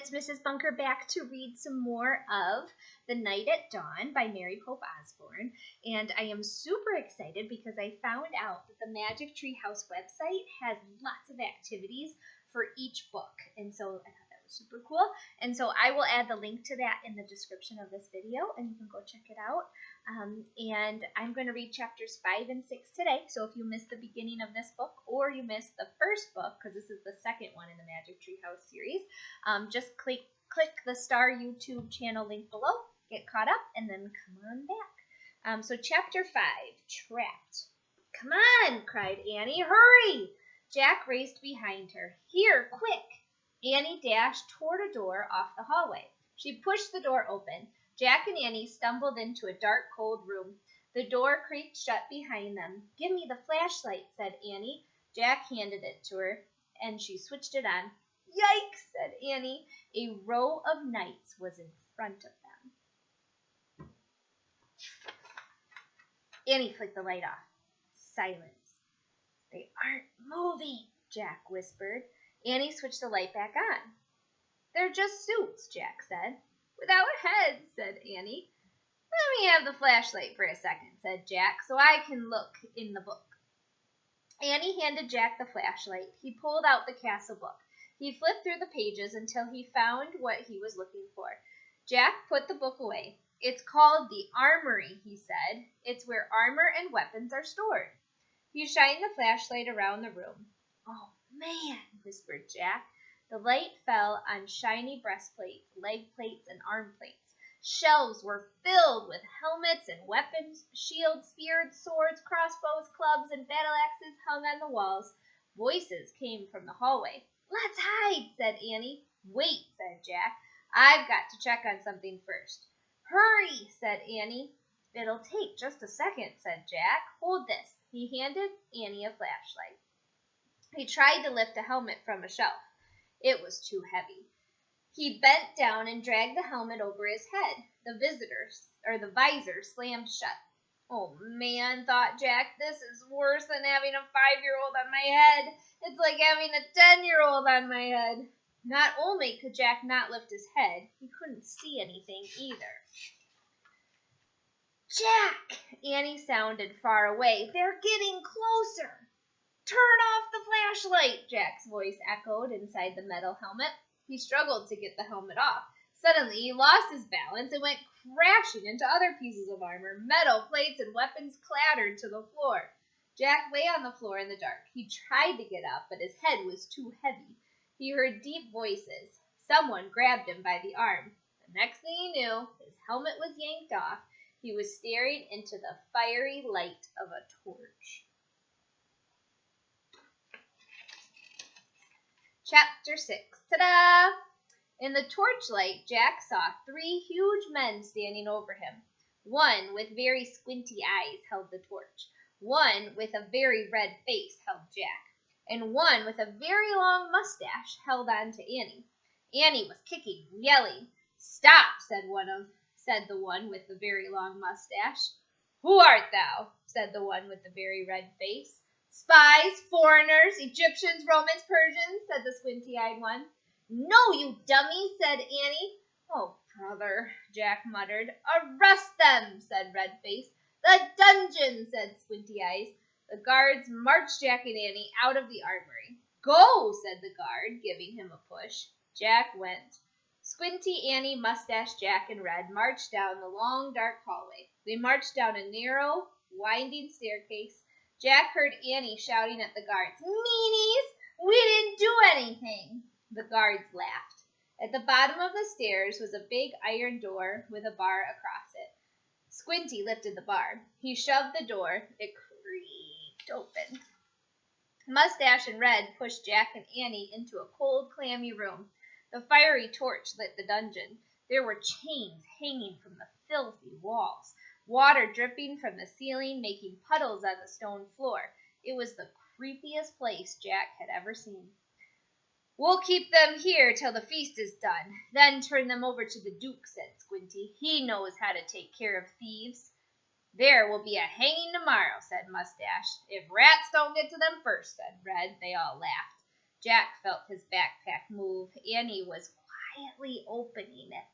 it's Mrs. Bunker back to read some more of The Night at Dawn by Mary Pope Osborne. And I am super excited because I found out that the Magic Tree House website has lots of activities for each book. And so I thought that was super cool. And so I will add the link to that in the description of this video, and you can go check it out. And I'm going to read chapters 5 and 6 today. So if you missed the beginning of this book, or you missed the first book, because this is the second one in the Magic Tree House series, just click the Star YouTube channel link below, get caught up, and then come on back. So chapter 5, Trapped. "Come on," cried Annie. "Hurry!" Jack raced behind her. "Here, quick!" Annie dashed toward a door off the hallway. She pushed the door open. Jack and Annie stumbled into a dark, cold room. The door creaked shut behind them. "Give me the flashlight," said Annie. Jack handed it to her, and she switched it on. "Yikes," said Annie. A row of knights was in front of them. Annie flicked the light off. Silence. "They aren't moving," Jack whispered. Annie switched the light back on. "They're just suits," Jack said. "Without heads," said Annie. "Let me have the flashlight for a second," said Jack, "so I can look in the book." Annie handed Jack the flashlight. He pulled out the castle book. He flipped through the pages until he found what he was looking for. Jack put the book away. "It's called the Armory," he said. "It's where armor and weapons are stored." He shined the flashlight around the room. "Oh, man," whispered Jack. The light fell on shiny breastplates, leg plates, and arm plates. Shelves were filled with helmets and weapons. Shields, spears, swords, crossbows, clubs, and battle axes hung on the walls. Voices came from the hallway. "Let's hide," said Annie. "Wait," said Jack. "I've got to check on something first." "Hurry," said Annie. "It'll take just a second," said Jack. "Hold this." He handed Annie a flashlight. He tried to lift a helmet from a shelf. It was too heavy. He bent down and dragged the helmet over his head. The visor slammed shut. "Oh, man," thought Jack, "this is worse than having a 5-year-old on my head. It's like having a 10-year-old on my head." Not only could Jack not lift his head, he couldn't see anything either. "Jack!" Annie sounded far away. "They're getting closer." "Turn off the flashlight," Jack's voice echoed inside the metal helmet. He struggled to get the helmet off. Suddenly, he lost his balance and went crashing into other pieces of armor. Metal plates and weapons clattered to the floor. Jack lay on the floor in the dark. He tried to get up, but his head was too heavy. He heard deep voices. Someone grabbed him by the arm. The next thing he knew, his helmet was yanked off. He was staring into the fiery light of a torch. Chapter 6. Ta-da! In the torchlight, Jack saw 3 huge men standing over him. One with very squinty eyes held the torch. One with a very red face held Jack. And one with a very long mustache held on to Annie. Annie was kicking and yelling. "Stop," said the one with the very long mustache. "Who art thou?" said the one with the very red face. "Spies, foreigners, Egyptians, Romans, Persians," said the squinty-eyed one. "No, you dummy," said Annie. "Oh, brother," Jack muttered. "Arrest them," said Redface. "The dungeon," said Squinty Eyes. The guards marched Jack and Annie out of the armory. "Go," said the guard, giving him a push. Jack went. Squinty, Annie, Mustache, Jack, and Red marched down the long, dark hallway. They marched down a narrow, winding staircase. Jack heard Annie shouting at the guards, "Meanies! We didn't do anything!" The guards laughed. At the bottom of the stairs was a big iron door with a bar across it. Squinty lifted the bar. He shoved the door. It creaked open. Mustache and Red pushed Jack and Annie into a cold, clammy room. The fiery torch lit the dungeon. There were chains hanging from the filthy walls. Water dripping from the ceiling, making puddles on the stone floor. It was the creepiest place Jack had ever seen. "We'll keep them here till the feast is done, then turn them over to the Duke," said Squinty. "He knows how to take care of thieves." "There will be a hanging tomorrow," said Mustache. "If rats don't get to them first," said Red. They all laughed. Jack felt his backpack move. Annie was quietly opening it.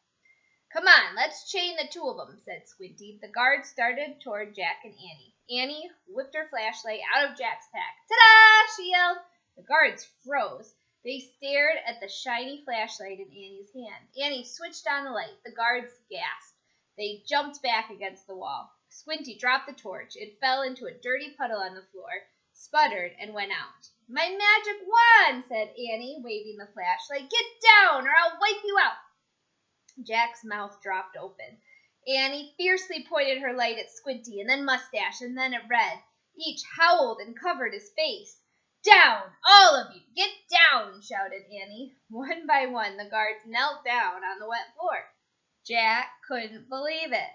"Come on, let's chain the two of them," said Squinty. The guards started toward Jack and Annie. Annie whipped her flashlight out of Jack's pack. "Ta-da!" she yelled. The guards froze. They stared at the shiny flashlight in Annie's hand. Annie switched on the light. The guards gasped. They jumped back against the wall. Squinty dropped the torch. It fell into a dirty puddle on the floor, sputtered, and went out. "My magic wand!" said Annie, waving the flashlight. "Get down, or I'll wipe you out." Jack's mouth dropped open. Annie fiercely pointed her light at Squinty, and then Mustache, and then at Red. Each howled and covered his face. "Down, all of you! Get down!" shouted Annie. One by one, the guards knelt down on the wet floor. Jack couldn't believe it.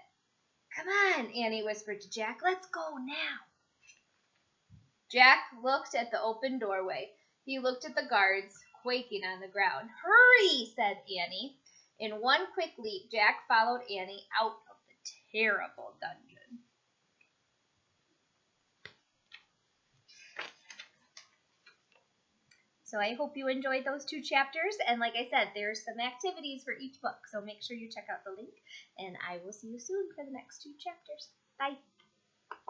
"Come on," Annie whispered to Jack. "Let's go now." Jack looked at the open doorway. He looked at the guards, quaking on the ground. "Hurry!" said Annie. In one quick leap, Jack followed Annie out of the terrible dungeon. So I hope you enjoyed those 2 chapters. And like I said, there's some activities for each book. So make sure you check out the link. And I will see you soon for the next 2 chapters. Bye.